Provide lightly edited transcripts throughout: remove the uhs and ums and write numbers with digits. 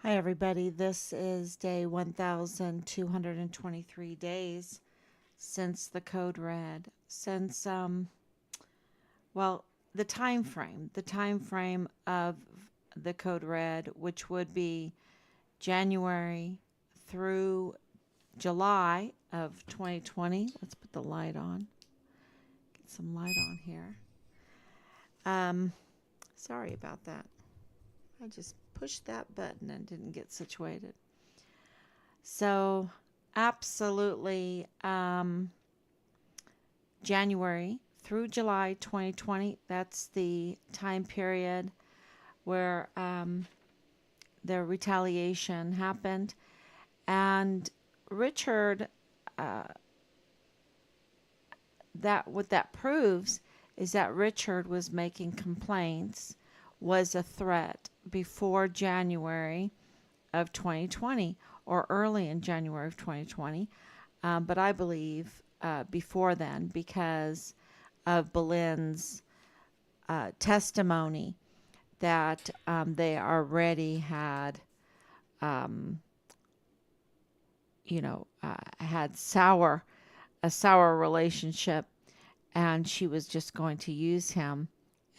Hi, everybody. This is day 1,223 days since the code red. Well, the time frame of the code red, which would be January through July of 2020. Let's put the light on. Get some light on here. Um, Sorry about that. I just pushed that button and didn't get situated. So, absolutely, January through July 2020, that's the time period where the retaliation happened. And Richard, uh, what that proves is that Richard was making complaints, was a threat before January of 2020 or early in January of 2020. But I believe before then because of Boleyn's testimony that they already had, um, had a sour relationship, and she was just going to use him.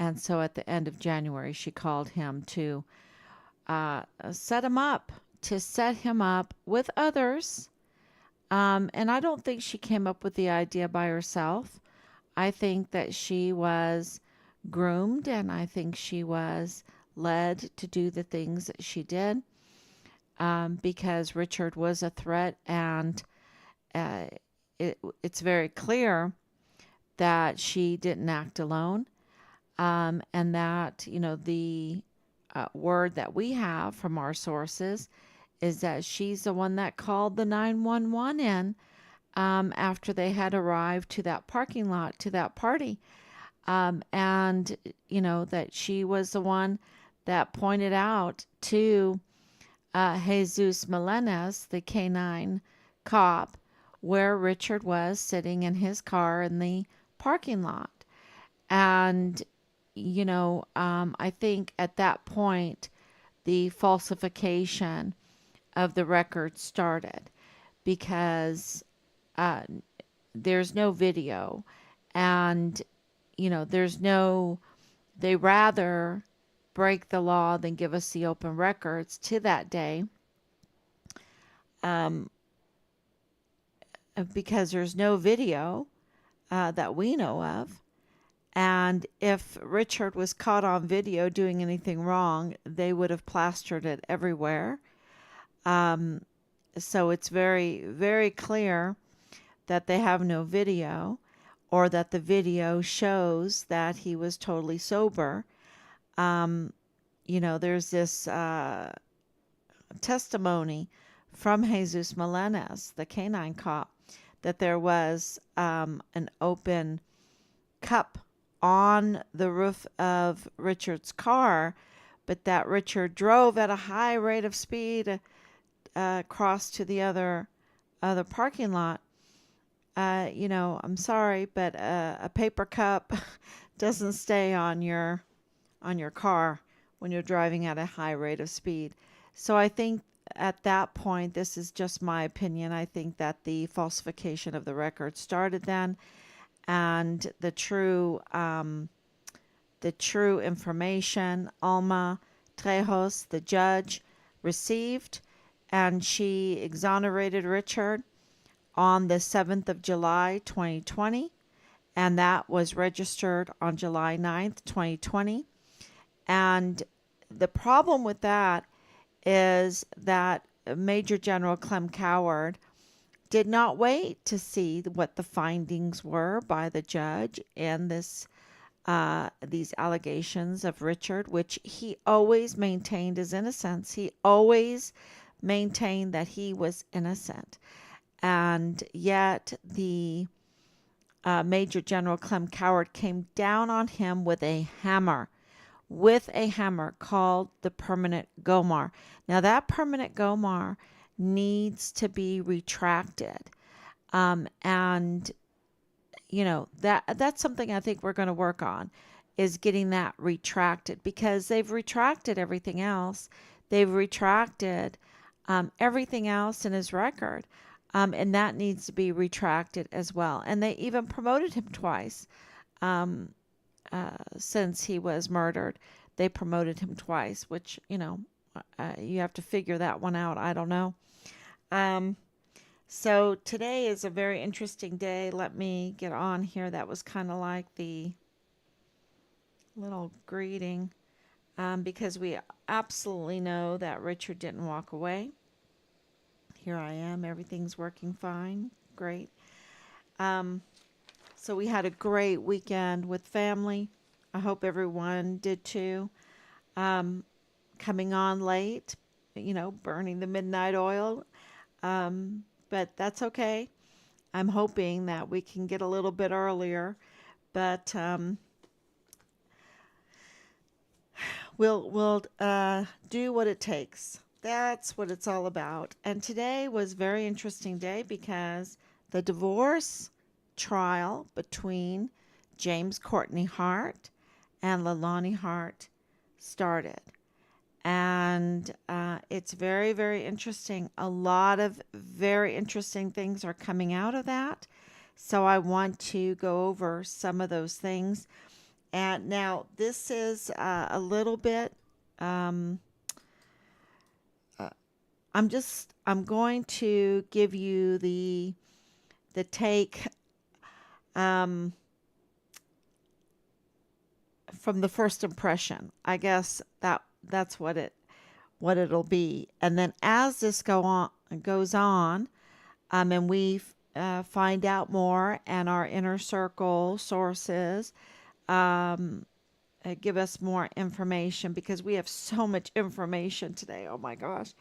And so at the end of January, she called him to set him up, to set him up with others. And I don't think she came up with the idea by herself. I think that she was groomed and I think she was led to do the things that she did because Richard was a threat. And uh, it's very clear that she didn't act alone. And that, the word that we have from our sources is that she's the one that called the 911 in after they had arrived to that parking lot, to that party. And, that she was the one that pointed out to Jesus Melendez, the canine cop, where Richard was sitting in his car in the parking lot. And, I think at that point, the falsification of the record started because uh, there's no video and there's no, they rather break the law than give us the open records to that day, um, because there's no video that we know of. And if Richard was caught on video doing anything wrong, they would have plastered it everywhere. um, so it's very, very clear that they have no video, or that the video shows that he was totally sober. Um, there's this testimony from Jesus Melendez, the canine cop, that there was an open cup on the roof of Richard's car, but that Richard drove at a high rate of speed across to the other parking lot. I'm sorry, but a paper cup doesn't stay on your car when you're driving at a high rate of speed. So I think at that point, this is just my opinion. I think that the falsification of the record started then, and the true information Alma Trejos, the judge, received, and she exonerated Richard on the 7th of July 2020, and that was registered on July 9th, 2020. And the problem with that is that Major General Clem Coward did not wait to see what the findings were by the judge in these allegations of Richard, which he always maintained his innocence. He always maintained that he was innocent. And yet the Major General Clem Coward came down on him with a hammer called the permanent GOMAR. Now that permanent GOMAR needs to be retracted. And that's something I think we're going to work on, is getting that retracted, because they've retracted everything else. they've retracted everything else in his record. And that needs to be retracted as well. And they even promoted him twice um, since he was murdered. They promoted him twice, which, you have to figure that one out. I don't know. Um, so today is a very interesting day. Let me get on here. That was kind of like the little greeting because we absolutely know that Richard didn't walk away. Here I am. Everything's working fine. Great. Um, so we had a great weekend with family. I hope everyone did too. Um, Coming on late, burning the midnight oil. But that's okay. I'm hoping that we can get a little bit earlier, but we'll do what it takes. That's what it's all about. And today was a very interesting day because the divorce trial between James Courtney Hart and Leilani Hart started. And it's very, very interesting. A lot of very interesting things are coming out of that. So I want to go over some of those things. And now this is a little bit. Um, uh, I'm going to give you the take um, from the first impression. I guess that's what it'll be. And then as this goes on, and we find out more, and our inner circle sources um, give us more information because we have so much information today. Oh my gosh,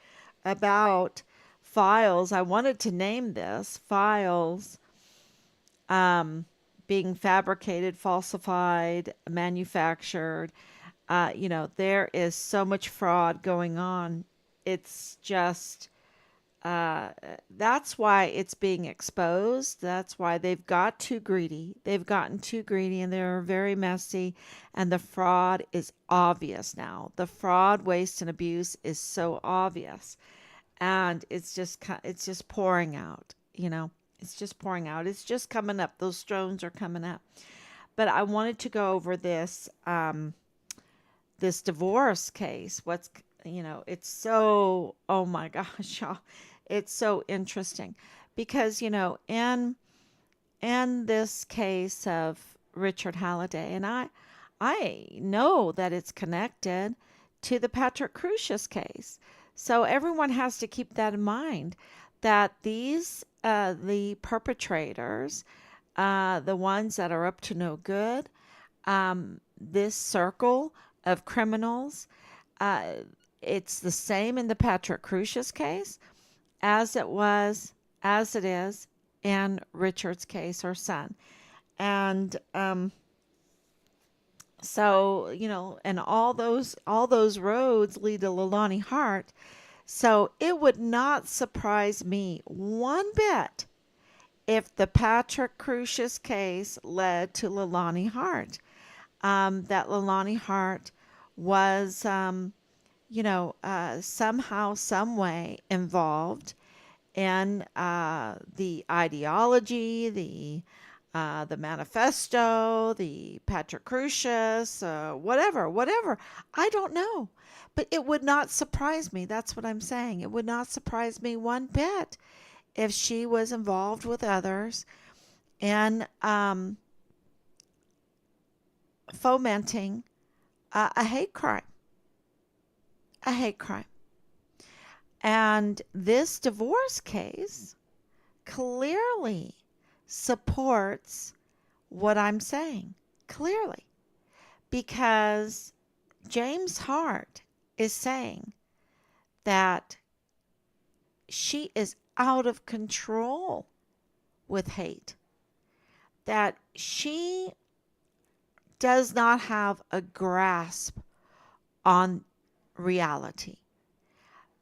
about files. I wanted to name this files um, being fabricated, falsified, manufactured. There is so much fraud going on. It's just, uh, that's why it's being exposed. That's why they've got too greedy. They've gotten too greedy and they're very messy. And the fraud is obvious now. The fraud, waste, and abuse is so obvious. And it's just pouring out, It's just pouring out. It's just coming up. Those stones are coming up. But I wanted to go over this divorce case. It's so, oh my gosh, y'all, it's so interesting because, in this case of Richard Halliday, and I know that it's connected to the Patrick Crucius case. So everyone has to keep that in mind that the perpetrators, the ones that are up to no good, this circle of criminals, uh, it's the same in the Patrick Crucius case as as it is in Richard's case, her son. And so, and all those roads lead to Leilani Hart. So it would not surprise me one bit if the Patrick Crucius case led to Leilani Hart. That Leilani Hart was, somehow, some way involved in the ideology, the manifesto, the Patrick Crucius, whatever. I don't know. But it would not surprise me. That's what I'm saying. It would not surprise me one bit if she was involved with others in fomenting a hate crime. A hate crime. And this divorce case clearly supports what I'm saying. Clearly. Because James Hart is saying that she is out of control with hate. That she does not have a grasp on reality.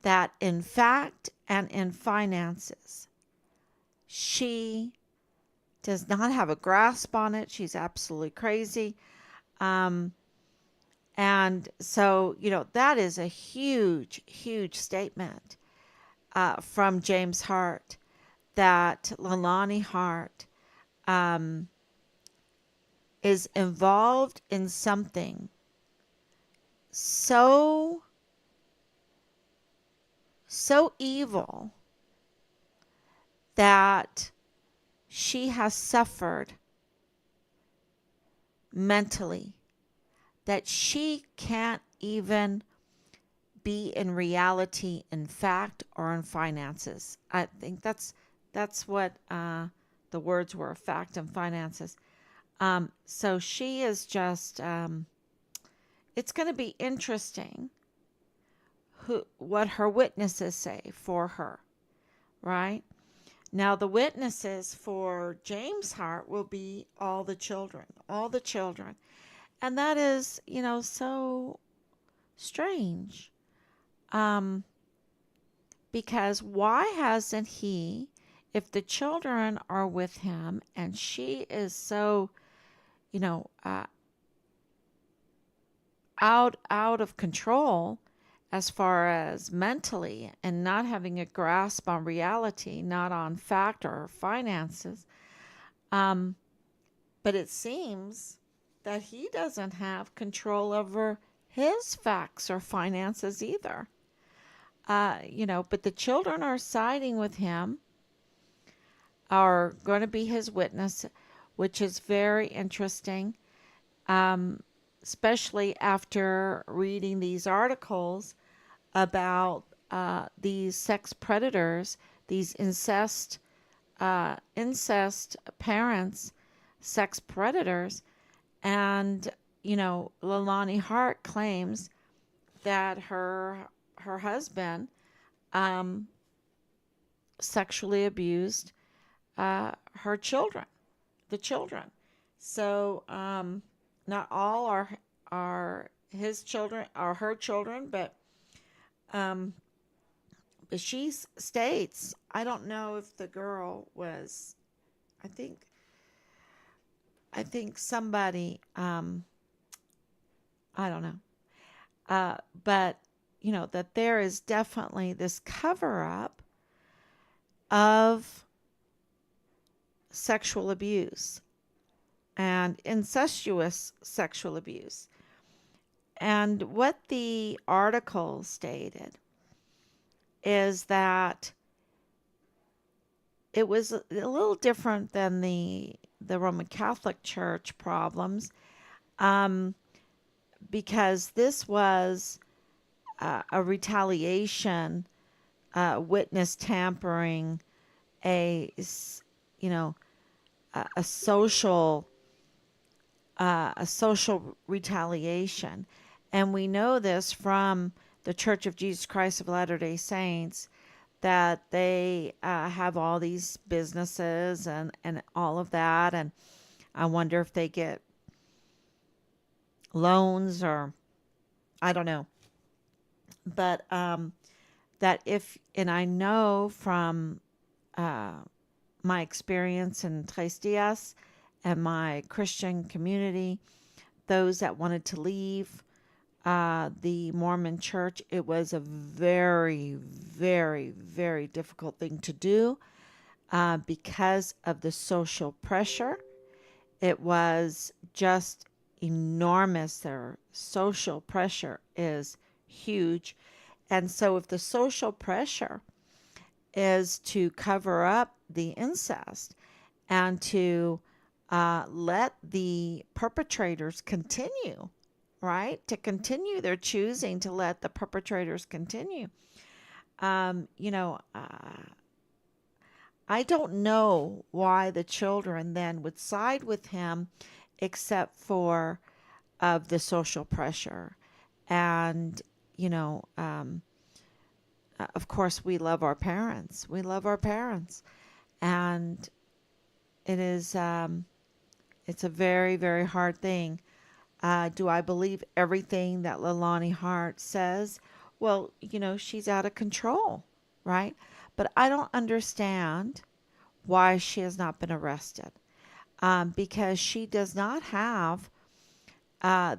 That in fact and in finances, she does not have a grasp on it. She's absolutely crazy. Um, And so, that is a huge, huge statement from James Hart, that Leilani Hart um, is involved in something so, so evil that she has suffered mentally, that she can't even be in reality, in fact, or in finances. I think that's what the words were: fact and finances. So she is just. It's going to be interesting what her witnesses say for her, right? Now the witnesses for James Hart will be all the children, and that is, so strange. Um, because why hasn't he, if the children are with him and she is so, you know, uh, out of control as far as mentally and not having a grasp on reality, not on fact or finances, um, but it seems that he doesn't have control over his facts or finances either. But the children are siding with him, are going to be his witness, which is very interesting, um, especially after reading these articles about these sex predators, these incest parents, sex predators, and Leilani Hart claims that her husband um, sexually abused her children, the children. So not all are his children, are her children, um, but she states, I don't know if the girl was. I think I think somebody. I don't know. But that there is definitely this cover up of sexual abuse and incestuous sexual abuse. And what the article stated is that it was a little different than the Roman Catholic Church problems, um, because this was a retaliation, witness tampering, a you know a social retaliation. And we know this from the Church of Jesus Christ of Latter-day Saints, that they have all these businesses and all of that. And I wonder if they get loans, or I don't know. But that if, and I know from uh, my experience in Tres Dias and my Christian community, those that wanted to leave the Mormon church, it was a very, very, very difficult thing to do because of the social pressure. It was just enormous. Their social pressure is huge. And so, if the social pressure is to cover up the incest and to let the perpetrators continue, right? To continue, they're choosing to let the perpetrators continue. Um, you know, uh, I don't know why the children then would side with him, except for of the social pressure. And, you know, of course, we love our parents. We love our parents. And it is, it's a very, very hard thing. Do I believe everything that Leilani Hart says? Well, she's out of control, right? But I don't understand why she has not been arrested, because she does not have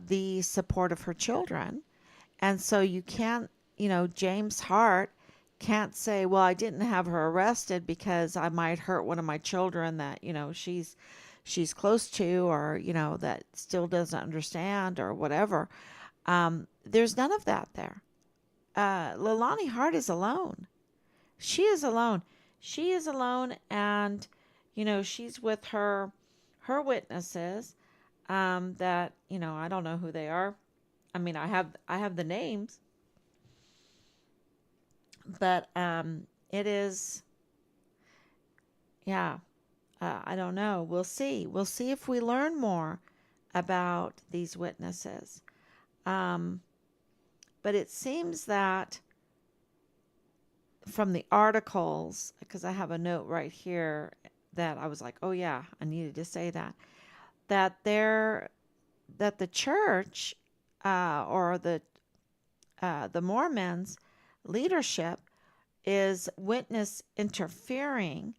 the support of her children. And so you can't, James Hart can't say, well, I didn't have her arrested because I might hurt one of my children that, she's close to, or, that still doesn't understand or whatever. There's none of that there. Leilani Hart is alone. She is alone. She is alone, and she's with her witnesses. That I don't know who they are. I mean, I have the names, but it is, yeah. I don't know. We'll see. We'll see if we learn more about these witnesses. Um, but it seems that from the articles, because I have a note right here that I was like, oh yeah, I needed to say that, that there that the church, or the Mormons leadership is witness interfering,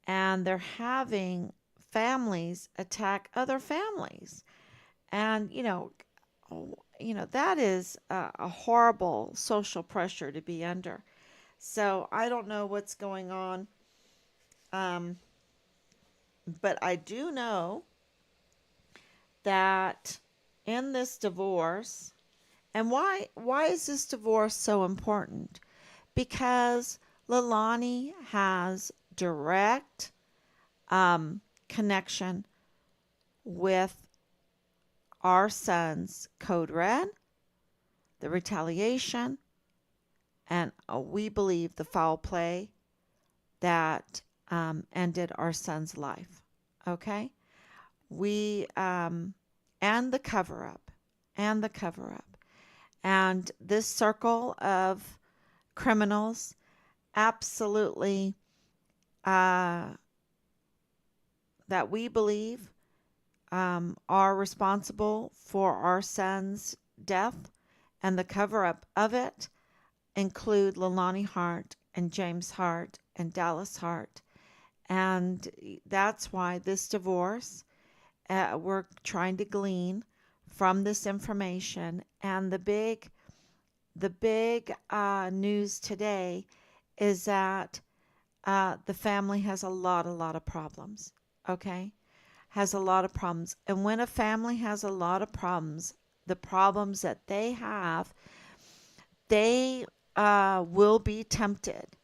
and they're having families attack other families, and that is a horrible social pressure to be under. So I don't know what's going on, um, but I do know that in this divorce, and why is this divorce so important? Because Leilani has direct connection with our son's code red, the retaliation, and we believe the foul play that ended our son's life. Okay? We, and the cover up, and the cover up. And this circle of criminals absolutely, uh, that we believe are responsible for our son's death and the cover up of it include Leilani Hart and James Hart and Dallas Hart. And that's why this divorce, we're trying to glean from this information. And the big news today is that the family has a lot of problems. Okay, has a lot of problems, and when a family has a lot of problems, the problems that they have, they will be tempted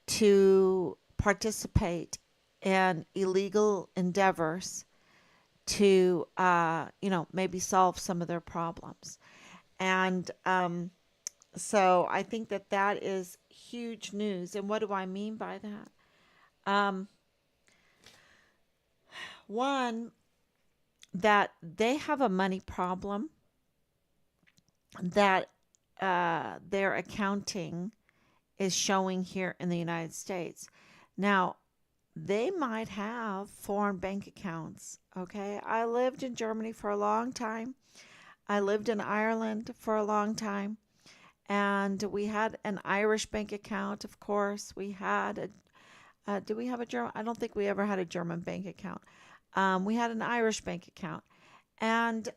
to participate in illegal endeavors to, maybe solve some of their problems. And so I think that that is huge news. And what do I mean by that? Um, One, that they have a money problem, that their accounting is showing here in the United States. Now, they might have foreign bank accounts. Okay. I lived in Germany for a long time. I lived in Ireland for a long time. And we had an Irish bank account, of course. We had do we have a German? I don't think we ever had a German bank account. We had an Irish bank account. And,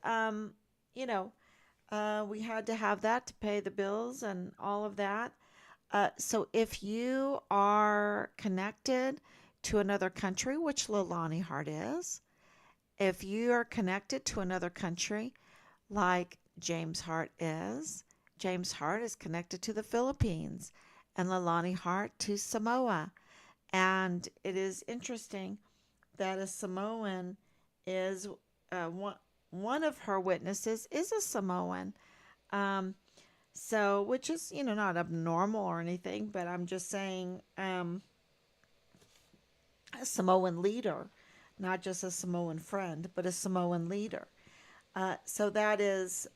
you know, we had to have that to pay the bills and all of that. So if you are connected to another country, which Leilani Hart is, if you are connected to another country like James Hart is connected to the Philippines and Leilani Hart to Samoa. And it is interesting that a Samoan is one of her witnesses is a Samoan. Um, so, which is, not abnormal or anything, but I'm just saying, a Samoan leader, not just a Samoan friend, but a Samoan leader. So that is,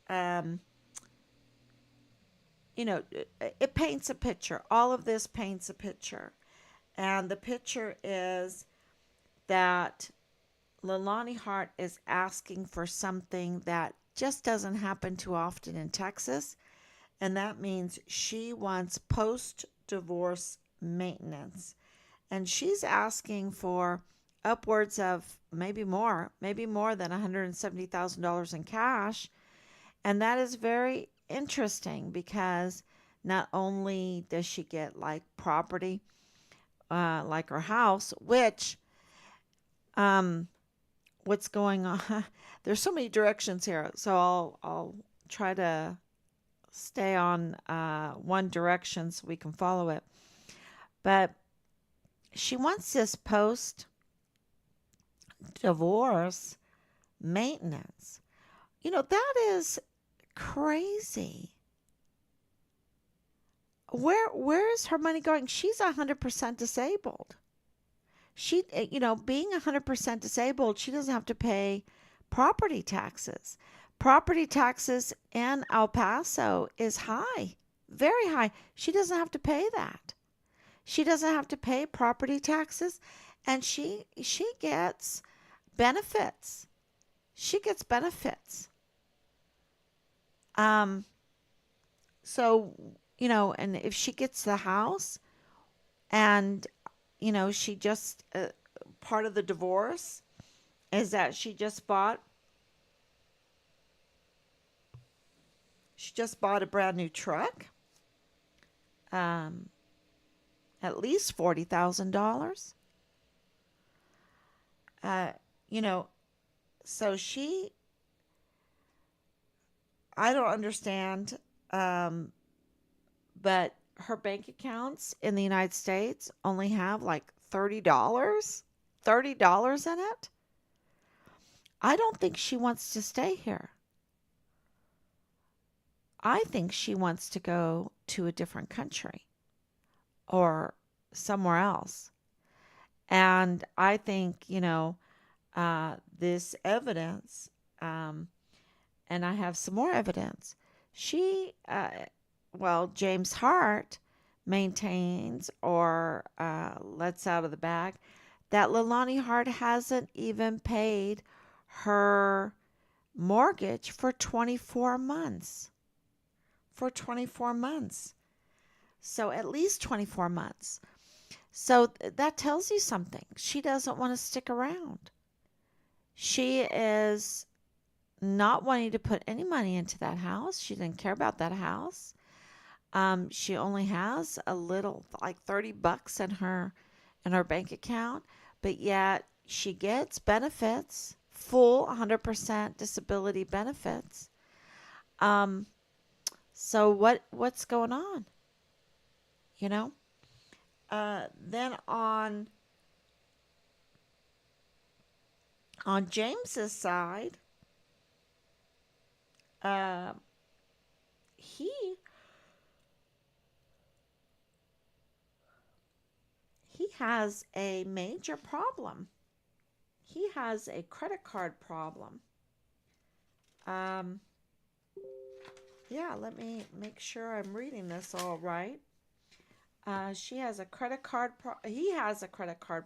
it paints a picture. All of this paints a picture. And the picture is that Leilani Hart is asking for something that just doesn't happen too often in Texas. And that means she wants post divorce maintenance. And she's asking for upwards of maybe more than $170,000 in cash. And that is very interesting because not only does she get like property, like her house, which, um, what's going on? There's so many directions here, so I'll try to stay on one direction so we can follow it. But she wants this post divorce maintenance. That is crazy. Where is her money going? She's 100% disabled. Being 100% disabled, she doesn't have to pay property taxes. Property taxes in El Paso is high, very high. She doesn't have to pay that. She doesn't have to pay property taxes, and she gets benefits. She gets benefits. Um, so, and if she gets the house and, she just, part of the divorce is that she just bought a brand new truck, um, at least $40,000. Uh, you know, so I don't understand, um, but her bank accounts in the United States only have like $30 in it. I don't think she wants to stay here. I think she wants to go to a different country or somewhere else. And I think, this evidence, um, and I have some more evidence. James Hart maintains or lets out of the bag that Leilani Hart hasn't even paid her mortgage for 24 months. For 24 months. So at least 24 months. So that tells you something. She doesn't want to stick around. She is not wanting to put any money into that house. She didn't care about that house. She only has a little, like $30 in her bank account, but yet she gets benefits, full 100% disability benefits. Um, so what's going on? You know? Then on James's side, uh, he he has a major problem. He has a credit card problem. Um, yeah, let me make sure I'm reading this all right. She has a credit card. He has a credit card.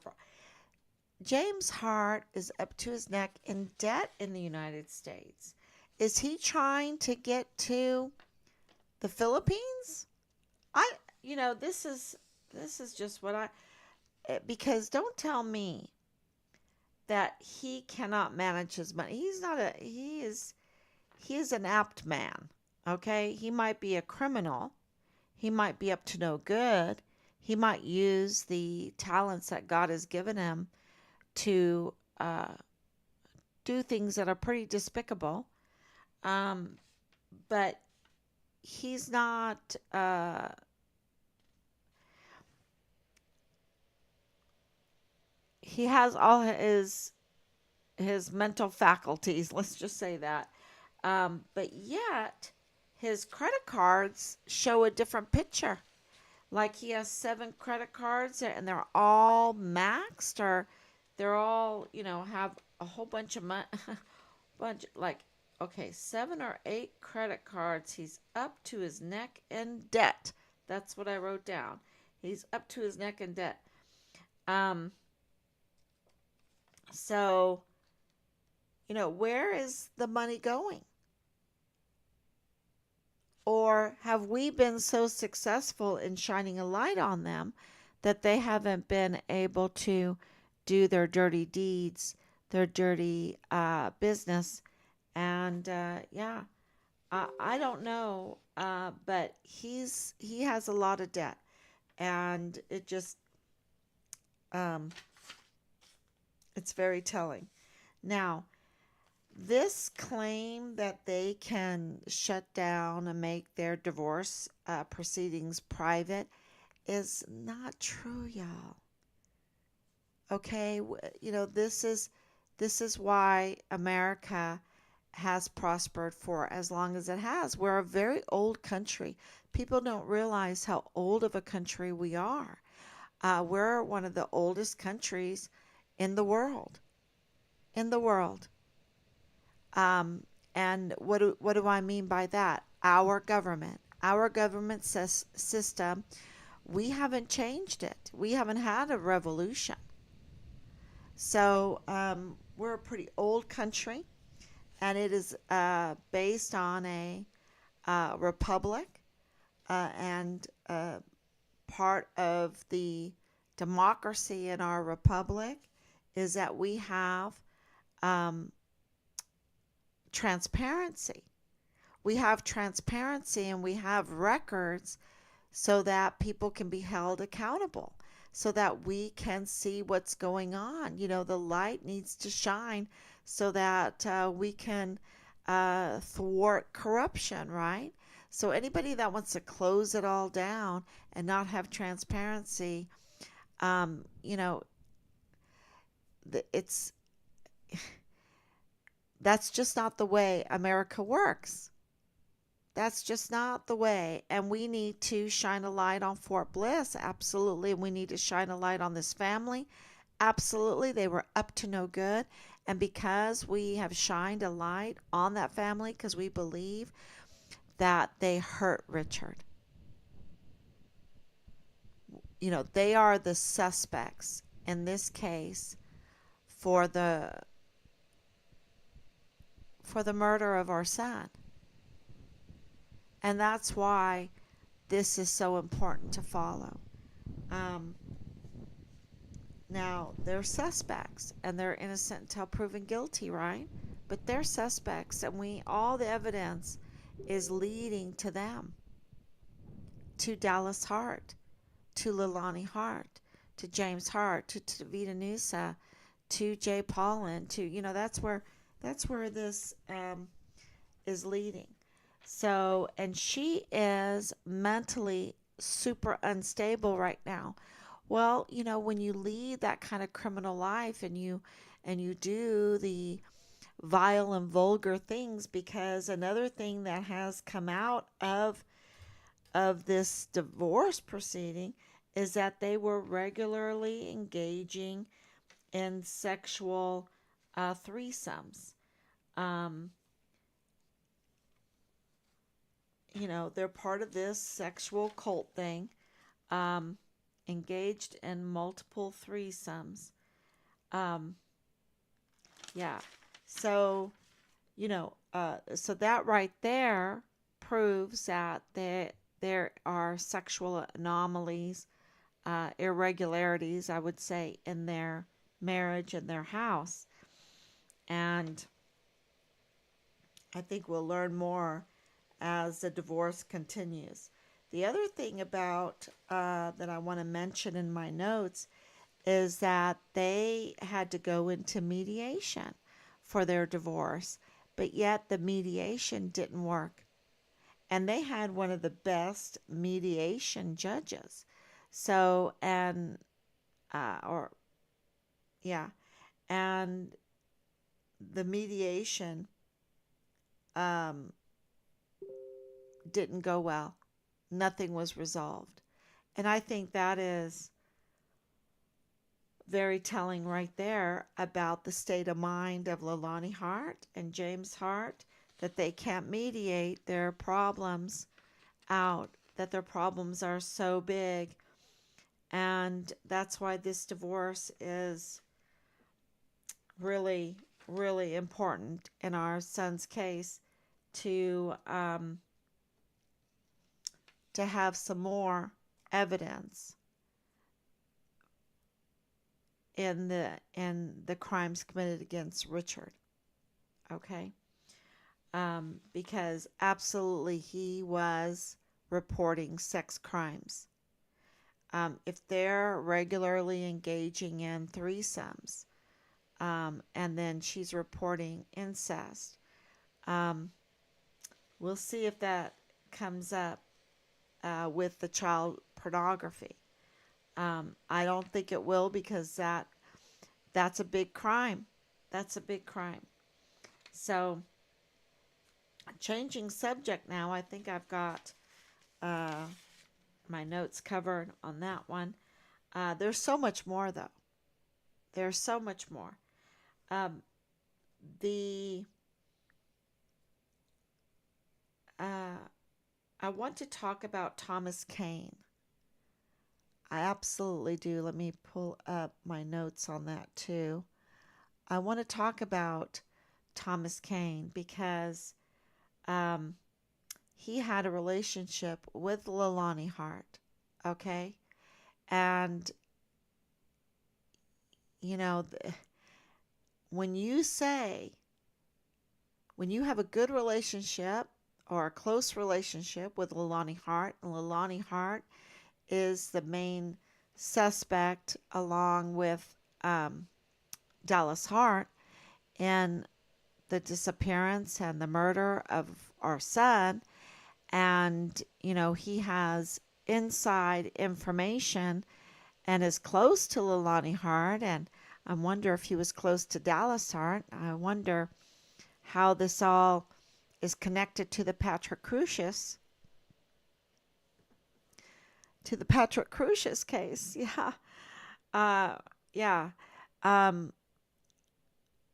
James Hart is up to his neck in debt in the United States. Is he trying to get to the Philippines? I, this is just what because don't tell me that he cannot manage his money. He is an apt man. Okay, he might be a criminal. He might be up to no good. He might use the talents that God has given him to do things that are pretty despicable. Um, but he's not. He has all his mental faculties. Let's just say that. But yet, his credit cards show a different picture. Like he has 7 credit cards and they're all maxed, or they're all, have a whole bunch of money. bunch like Okay, 7 or 8 credit cards. He's up to his neck in debt. That's what I wrote down. He's up to his neck in debt. Um, so where is the money going? Or have we been so successful in shining a light on them that they haven't been able to do their dirty deeds, their dirty business? And yeah, I don't know, but he has a lot of debt, and um, it's very telling. Now, this claim that they can shut down and make their divorce proceedings private is not true, y'all. Okay, this is why America has prospered for as long as it has. We're a very old country. People don't realize how old of a country we are. We're one of the oldest countries in the world. In the world. Um, and what do I mean by that? Our government system, we haven't changed it. We haven't had a revolution. So we're a pretty old country, and it is based on a republic, and part of the democracy in our republic is that we have um, transparency. We have transparency and we have records so that people can be held accountable, so that we can see what's going on. The light needs to shine so that we can thwart corruption, right? So anybody that wants to close it all down and not have transparency, um, you know, it's that's just not the way America works. That's just not the way. And we need to shine a light on Fort Bliss. Absolutely. And we need to shine a light on this family. Absolutely. They were up to no good. And because we have shined a light on that family, because we believe that they hurt Richard, they are the suspects in this case for the murder of our son. And that's why this is so important to follow. Um, Now, they're suspects and they're innocent until proven guilty, right? But they're suspects, and all the evidence is leading to them, to Dallas Hart, to Leilani Hart, to James Hart, to Tavita Nusa, to Jay Paulin, that's where this is leading. So, and she is mentally super unstable right now. Well, when you lead that kind of criminal life and you do the vile and vulgar things, because another thing that has come out of this divorce proceeding is that they were regularly engaging in sexual threesomes. Um, they're part of this sexual cult thing, um, engaged in multiple threesomes. Um, yeah. So, so that right there proves that there are sexual anomalies, irregularities, I would say, in their marriage and their house. And I think we'll learn more as the divorce continues. The other thing about that I want to mention in my notes is that they had to go into mediation for their divorce, but yet the mediation didn't work. And they had one of the best mediation judges. So, and, or, yeah, and the mediation um, didn't go well. Nothing was resolved. And I think that is very telling right there about the state of mind of Leilani Hart and James Hart, that they can't mediate their problems out, that their problems are so big. And that's why this divorce is really, really important in our son's case, to have some more evidence in the crimes committed against Richard. Okay. because absolutely he was reporting sex crimes. If they're regularly engaging in threesomes, and then she's reporting incest, um, we'll see if that comes up with the child pornography. I don't think it will because that's a big crime. That's a big crime. So, changing subject now. I think I've got uh, my notes covered on that one. There's so much more, though. There's so much more. Um, the uh, I want to talk about Thomas Kane. I absolutely do. Let me pull up my notes on that too. I want to talk about Thomas Kane because um, he had a relationship with Leilani Hart. Okay. And, you know, when you say, when you have a good relationship or a close relationship with Leilani Hart, and Leilani Hart is the main suspect along with um, Dallas Hart in the disappearance and the murder of our son. And, you know, he has inside information and is close to Leilani Hart. And I wonder if he was close to Dallas Hart. I wonder how this all is connected to the Patrick Crucius case. Yeah. Uh, yeah. Um,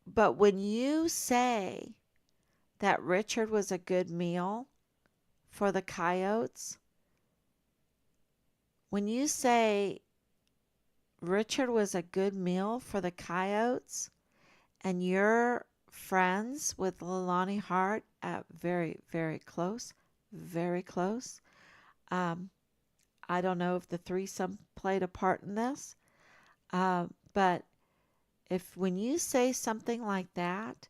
but when you say that Richard was a good meal for the coyotes, when you say Richard was a good meal for the coyotes and you're friends with Leilani Hart at very, very close. Um, I don't know if the threesome played a part in this, but if when you say something like that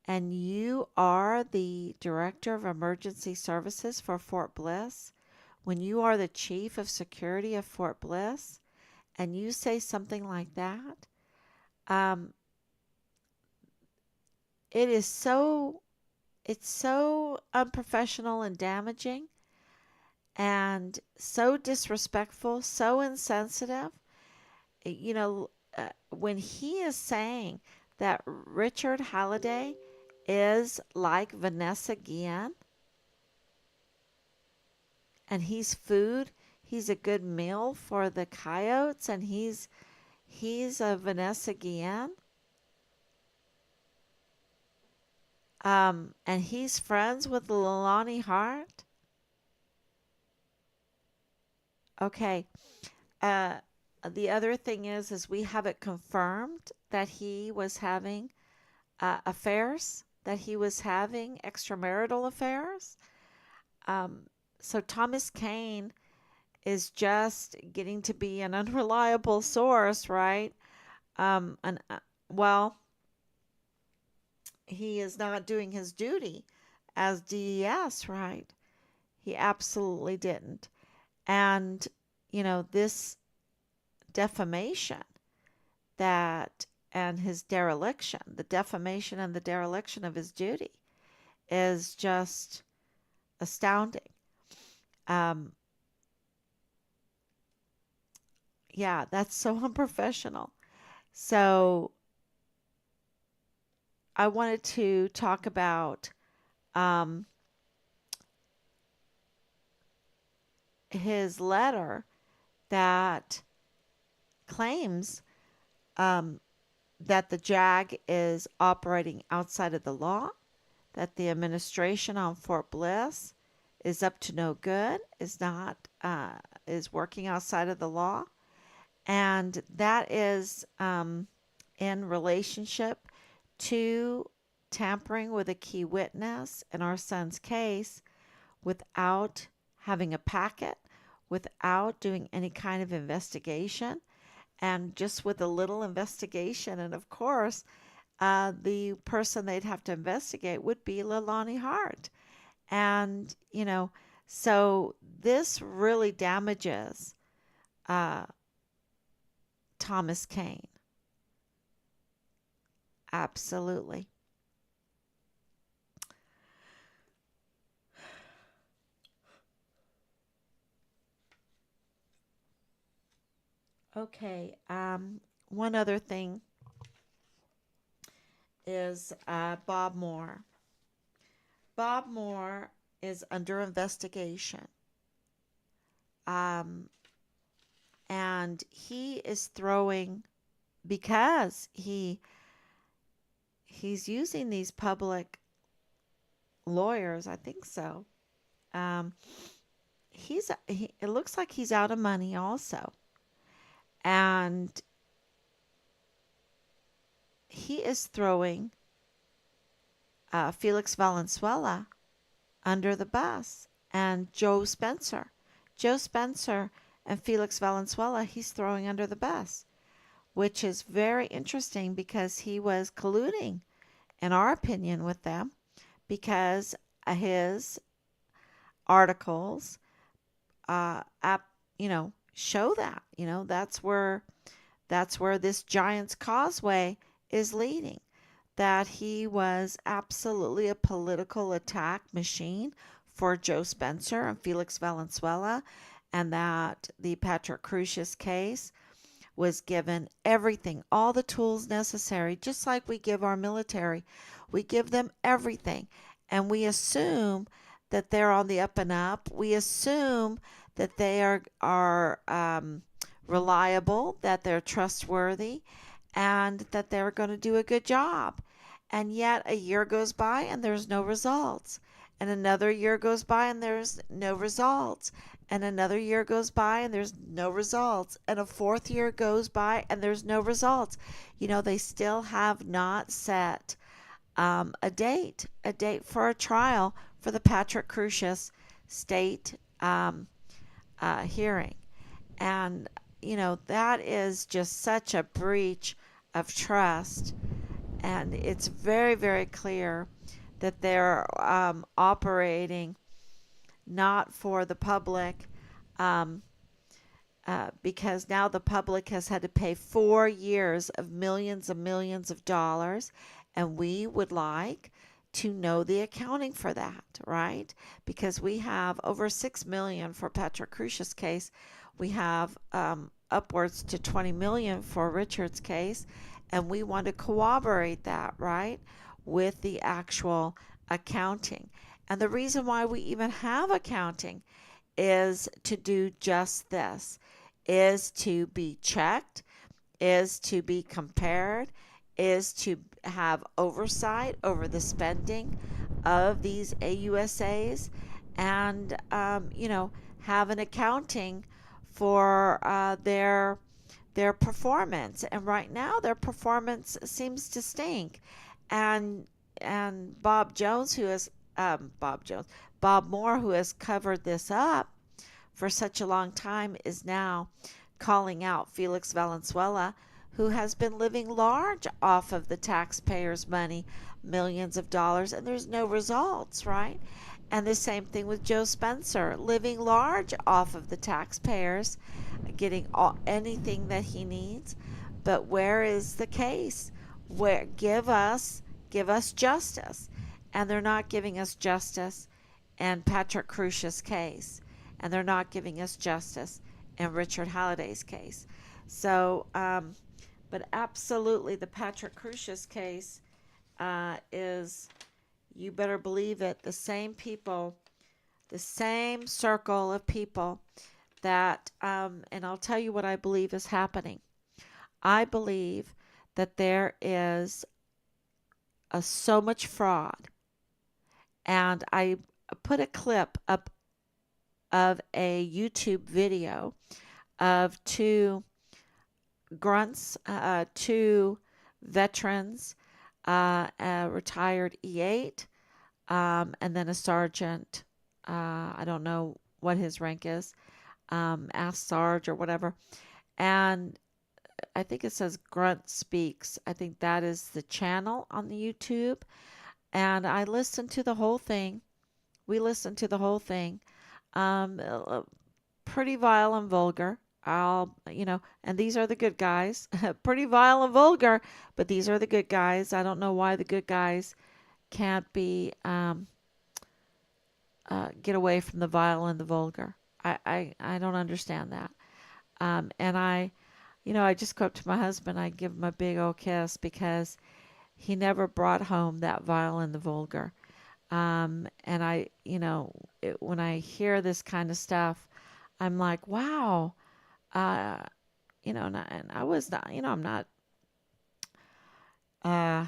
and you are the director of emergency services for Fort Bliss, when you are the chief of security of Fort Bliss, and you say something like that, um, it is so it's so unprofessional and damaging and so disrespectful, so insensitive. You know, when he is saying that Richard Halliday is like Vanessa Guillen and he's food, he's a good meal for the coyotes and he's a Vanessa Guillen. And he's friends with Leilani Hart. Okay. Uh, the other thing is we have it confirmed that he was having affairs, that he was having extramarital affairs. Um, so Thomas Kane is just getting to be an unreliable source, right? And well, he is not doing his duty as DES, right? He absolutely didn't. And, you know, this defamation that and his dereliction, the defamation and the dereliction of his duty is just astounding. Um, yeah, that's so unprofessional. So I wanted to talk about um, his letter that claims um, that the JAG is operating outside of the law, that the administration on Fort Bliss is up to no good, is not is working outside of the law, and that is in relationship to tampering with a key witness in our son's case without having a packet, without doing any kind of investigation, and just with a little investigation. And of course, the person they'd have to investigate would be Leilani Hart. And, so this really damages uh, Thomas Kane. Absolutely. Okay. One other thing is Bob Moore. Bob Moore is under investigation. Um, and he is throwing because he's using these public lawyers, I think so. Um, it looks like he's out of money also, and he is throwing Felix Valenzuela under the bus and Joe Spencer. Joe Spencer and Felix Valenzuela, he's throwing under the bus, which is very interesting because he was colluding, in our opinion, with them because his articles, app, show that. That's where this Giant's Causeway is leading. That he was absolutely a political attack machine for Joe Spencer and Felix Valenzuela, and that the Patrick Crusius case was given everything, all the tools necessary, just like we give our military. We give them everything, and we assume that they're on the up and up. We assume that they are reliable, that they're trustworthy, and that they're going to do a good job. And yet a year goes by and there's no results. And another year goes by and there's no results. And another year goes by and there's no results. And a fourth year goes by and there's no results. They still have not set a date for a trial for the Patrick Crusius state hearing. And, that is just such a breach of trust. And it's very, very clear that they're operating not for the public, um, because now the public has had to pay 4 years of millions and millions of dollars, and we would like to know the accounting for that, right? Because we have over 6 million for Patrick Crusius' case, we have upwards to 20 million for Richard's case, and we want to corroborate that, right, with the actual accounting. And the reason why we even have accounting is to do just this, is to be checked, is to be compared, is to have oversight over the spending of these AUSAs, and have an accounting for their performance. And right now their performance seems to stink. And Bob Jones, who is Bob Moore, who has covered this up for such a long time, is now calling out Felix Valenzuela, who has been living large off of the taxpayers' money, millions of dollars, and there's no results, right? And the same thing with Joe Spencer, living large off of the taxpayers, getting anything that he needs. But where is the case? Where give us justice. And they're not giving us justice in Patrick Crusius' case. And they're not giving us justice in Richard Halliday's case. So, but absolutely, the Patrick Crusius case is, you better believe it, the same people, the same circle of people that, and I'll tell you what I believe is happening. I believe that there is so much fraud, and I put a clip up of a YouTube video of two veterans, a retired E8, and then a sergeant. I don't know what his rank is, Ask Sarge or whatever. And I think it says Grunt Speaks. I think that is the channel on the YouTube. And I listened to the whole thing. We listened to the whole thing. Uh, Pretty vile and vulgar. And these are the good guys. Pretty vile and vulgar, but these are the good guys. I don't know why the good guys can't be get away from the vile and the vulgar. I don't understand that. And I just go up to my husband. I give him a big old kiss because he never brought home that vile and the vulgar. And when I hear this kind of stuff, I'm like, wow. Uh, and I was not, I'm not, uh,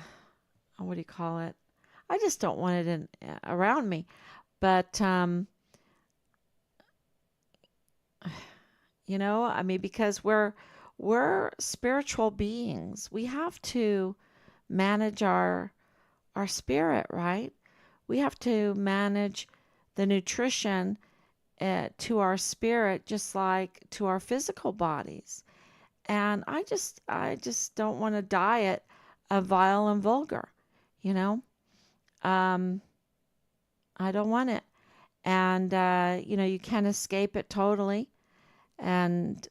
what do you call it? I just don't want it around me. But, I mean, because we're spiritual beings. We have to manage our spirit, right? We have to manage the nutrition to our spirit just like to our physical bodies. And I just don't want a diet of vile and vulgar, you know? Um, I don't want it. And you can't escape it totally. And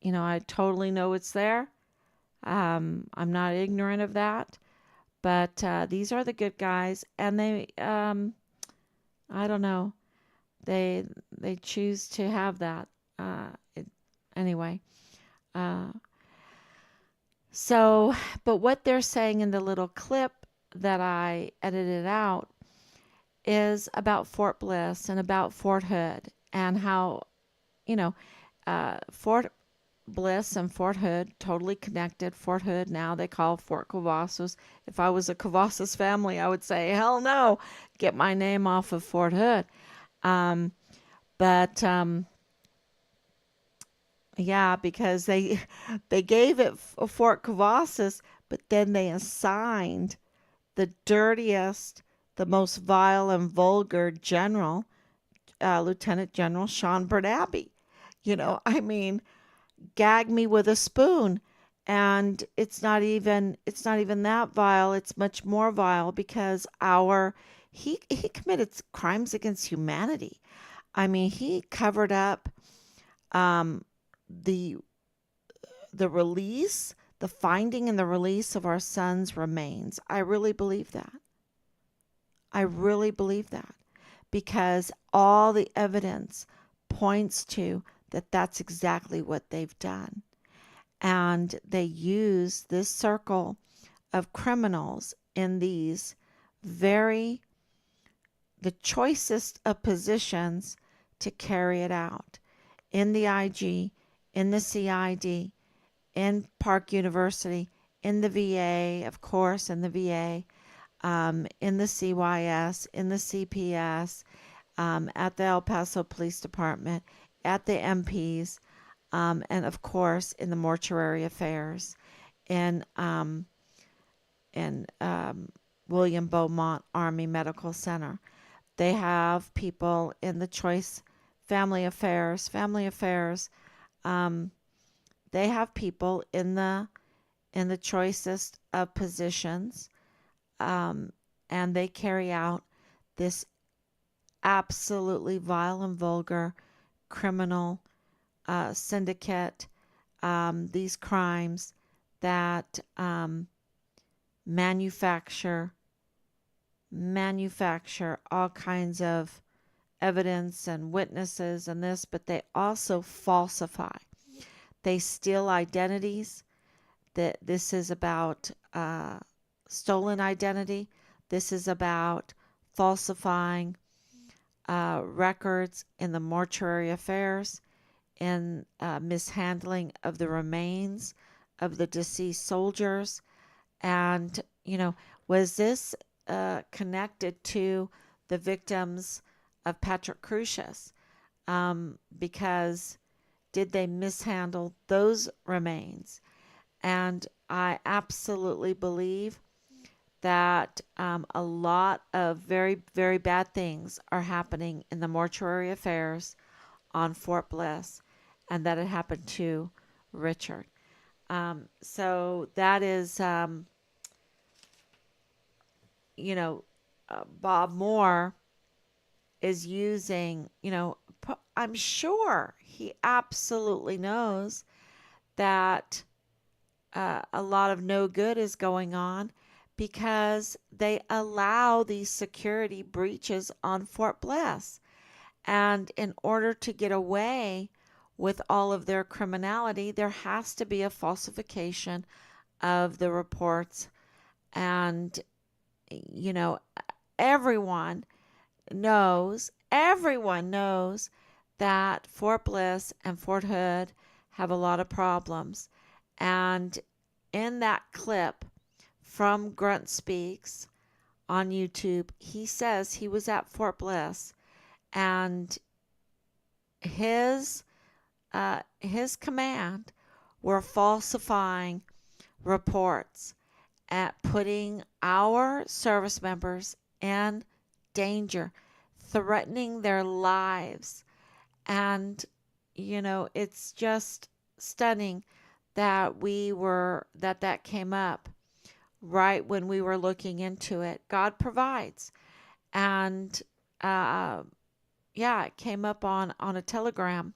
I totally know it's there. I'm not ignorant of that. But these are the good guys, and I don't know, they they choose to have that. It, anyway, uh, so, but what they're saying in the little clip that I edited out is about Fort Bliss and about Fort Hood and how, you know, Fort Bliss and Fort Hood totally connected. Fort Hood now they call Fort Cavazos. If I was a Cavazos family, I would say, hell no, get my name off of Fort Hood. Um, but yeah, because they gave it Fort Cavazos, but then they assigned the dirtiest, the most vile and vulgar general, Lieutenant General Sean Bernabe. I mean, gag me with a spoon, and it's not even that vile. It's much more vile because our he committed crimes against humanity. I mean, he covered up um, the the finding and the release of our son's remains. I really believe that. I really believe that because all the evidence points to that that's exactly what they've done. And they use this circle of criminals in these very, the choicest of positions to carry it out in the IG, in the CID, in Park University, in the VA, of course, in the VA, in the CYS, in the CPS, at the El Paso Police Department, at the MPs, and of course in the mortuary affairs in William Beaumont Army Medical Center. They have people in the choice family affairs. Um, they have people in the choicest of positions, um, and they carry out this absolutely vile and vulgar criminal syndicate, these crimes that manufacture manufacture all kinds of evidence and witnesses and this, but they also falsify. They steal identities. That this is about stolen identity. This is about falsifying records in the mortuary affairs, in mishandling of the remains of the deceased soldiers. And, was this connected to the victims of Patrick Crucius? Because did they mishandle those remains? And I absolutely believe that a lot of very, very bad things are happening in the mortuary affairs on Fort Bliss, and that it happened to Richard. So that is, you know, Bob Moore is using, I'm sure he absolutely knows that a lot of no good is going on because they allow these security breaches on Fort Bliss. And in order to get away with all of their criminality, there has to be a falsification of the reports. And, you know, everyone everyone knows that Fort Bliss and Fort Hood have a lot of problems. And in that clip from Grunt Speaks on YouTube, he says he was at Fort Bliss and his his command were falsifying reports at putting our service members in danger, threatening their lives. And, it's just stunning that that came up right when we were looking into it. God provides. And, uh, yeah, it came up on a Telegram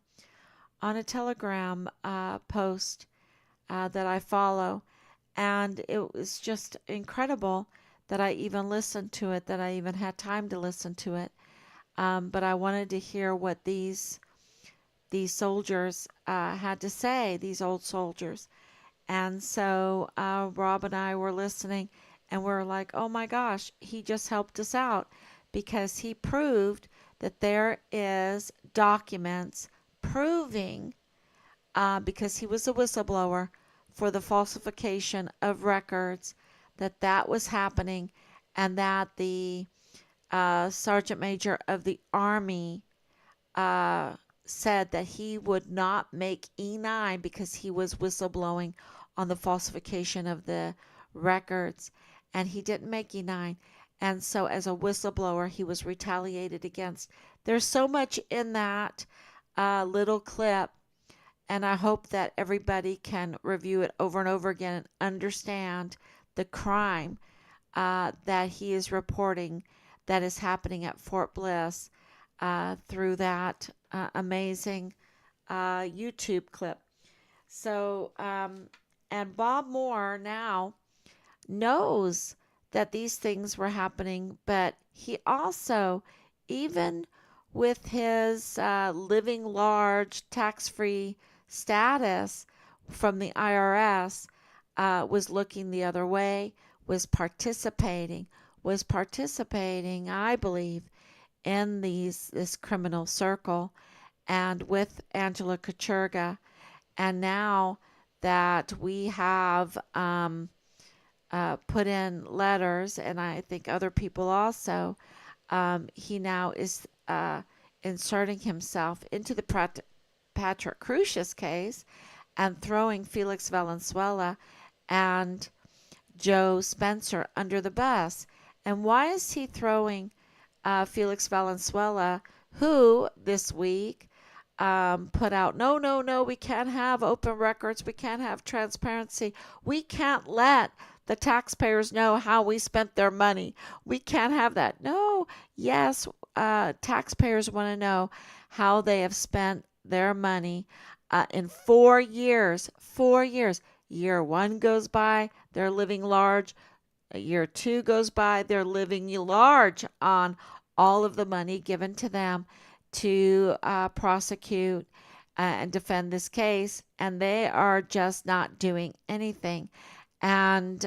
post that I follow, and it was just incredible that I even listened to it, that I even had time to listen to it. But I wanted to hear what these soldiers had to say, these old soldiers. And so Rob and I were listening, and we're like, oh my gosh, he just helped us out because he proved that there is documents proving, because he was a whistleblower for the falsification of records, that that was happening, and that the sergeant major of the Army uh, said that he would not make E9 because he was whistleblowing on the falsification of the records, and he didn't make E9. And so, as a whistleblower, he was retaliated against. There's so much in that little clip, and I hope that everybody can review it over and over again and understand the crime that he is reporting that is happening at Fort Bliss through that amazing YouTube clip. So, and Bob Moore now knows that these things were happening, but he also, even with his living large tax free status from the IRS, was looking the other way, was participating, I believe, in this criminal circle and with Angela Kachurga. And now that we have put in letters, and I think other people also, he now is inserting himself into the Patrick Crucius case and throwing Felix Valenzuela and Joe Spencer under the bus. And why is he throwing Felix Valenzuela, who this week put out, no, no, no, we can't have open records. We can't have transparency. We can't let the taxpayers know how we spent their money. We can't have that. No, yes, taxpayers want to know how they have spent their money in 4 years. 4 years. Year one goes by, they're living large. Year two goes by, they're living large on all of the money given to them to prosecute and defend this case, and they are just not doing anything. And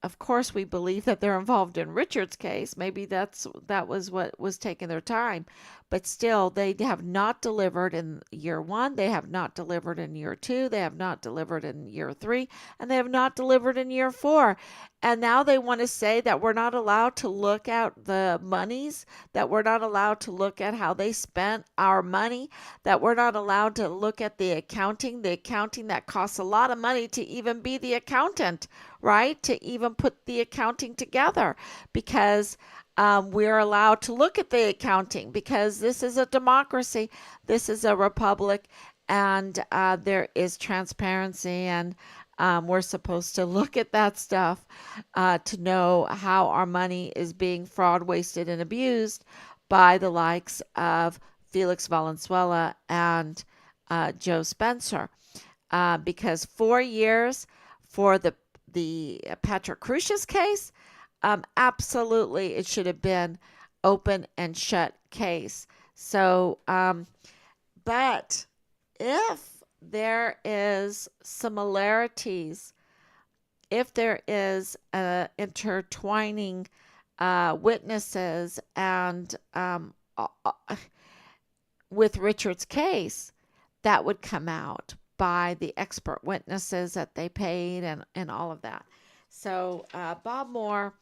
of course we believe that they're involved in Richard's case. Maybe that was what was taking their time, but still they have not delivered in year one, they have not delivered in year two, they have not delivered in year three, and they have not delivered in year four. And now they want to say that we're not allowed to look at the monies, that we're not allowed to look at how they spent our money, that we're not allowed to look at the accounting that costs a lot of money to even be the accountant, right? To even put the accounting together, because we're allowed to look at the accounting because this is a democracy, this is a republic, and there is transparency, and we're supposed to look at that stuff to know how our money is being fraud, wasted, and abused by the likes of Felix Valenzuela and Joe Spencer. Because 4 years for the Patrick Crucius case, absolutely it should have been open and shut case. So, but if there is similarities, if there is intertwining witnesses and with Richard's case, that would come out by the expert witnesses that they paid and all of that. So Bob Moore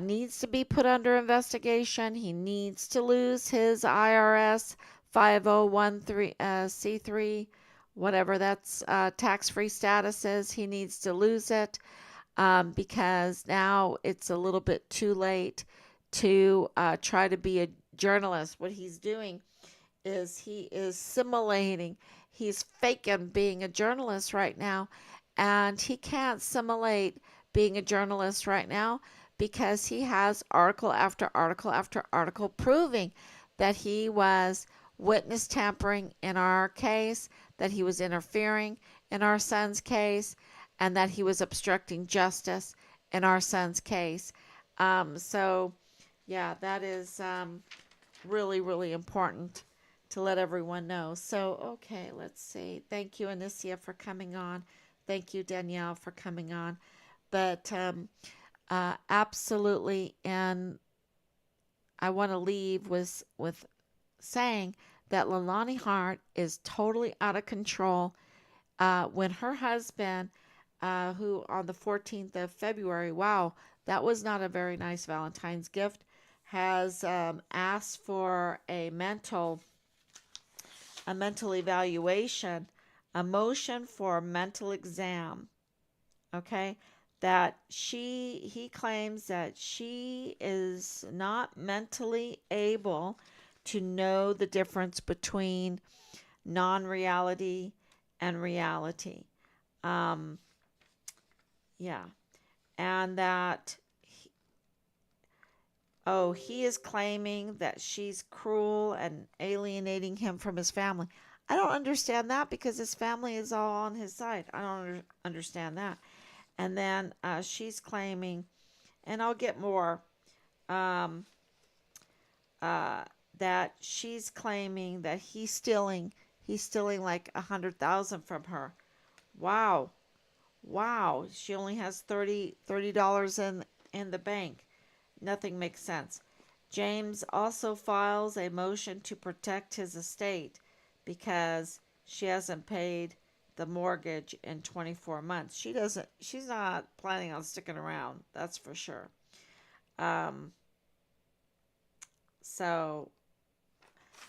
needs to be put under investigation. He needs to lose his IRS 5013 C3, whatever that's tax-free status is. He needs to lose it because now it's a little bit too late to try to be a journalist. What he's doing is he is simulating, he's faking being a journalist right now, and he can't simulate being a journalist right now because he has article after article after article proving that he was witness tampering in our case, that he was interfering in our son's case, and that he was obstructing justice in our son's case. So, yeah, that is really, really important to let everyone know. So, okay, let's see. Thank you, Anicia, for coming on. Thank you, Danielle, for coming on. But absolutely, and I want to leave with saying that Leilani Hart is totally out of control. When her husband, who on the 14th of February, wow, that was not a very nice Valentine's gift, has asked for a mental evaluation, a motion for a mental exam, okay? That he claims that she is not mentally able to know the difference between non-reality and reality. Um, yeah, and that he is claiming that she's cruel and alienating him from his family. I don't understand that because his family is all on his side. I don't understand that. And then she's claiming, and I'll get more, um, that she's claiming that he's stealing like 100,000 from her. Wow, wow. She only has $30 in the bank. Nothing makes sense. James also files a motion to protect his estate because she hasn't paid the mortgage in 24 months. She's not planning on sticking around, that's for sure. Um, so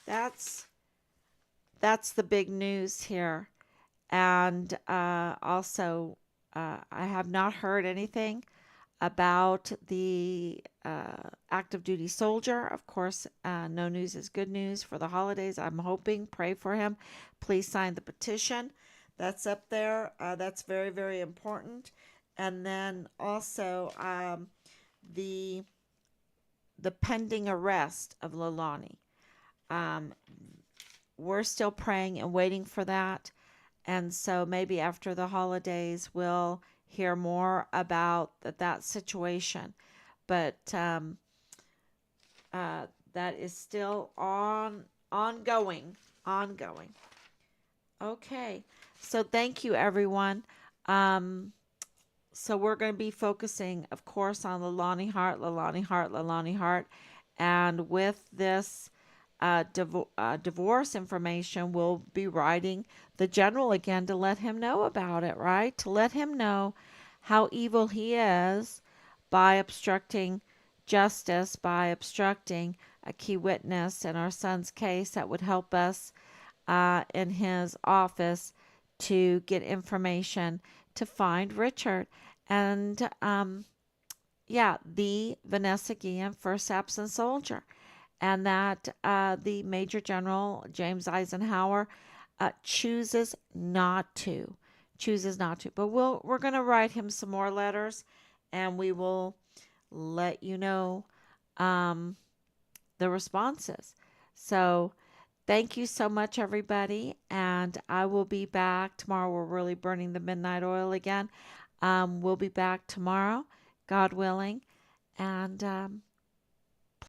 that's that's the big news here. And also, I have not heard anything about the active duty soldier. Of course, no news is good news for the holidays. I'm hoping, pray for him. Please sign the petition that's up there. That's very, very important. And then also the the pending arrest of Leilani. Um, we're still praying and waiting for that. And so maybe after the holidays, we'll hear more about that situation. But that is still ongoing. Okay. So thank you, everyone. Um, so we're going to be focusing, of course, on Leilani Hart. And with this divorce information, we'll be writing the general again to let him know about it, right? To let him know how evil he is by obstructing justice, by obstructing a key witness in our son's case that would help us in his office to get information to find Richard. And yeah, the Vanessa Guillen first absent soldier. And that the Major General James Eisenhower chooses not to. Chooses not to. But we're going to write him some more letters, and we will let you know um, the responses. So thank you so much, everybody. And I will be back tomorrow. We're really burning the midnight oil again. We'll be back tomorrow, God willing. And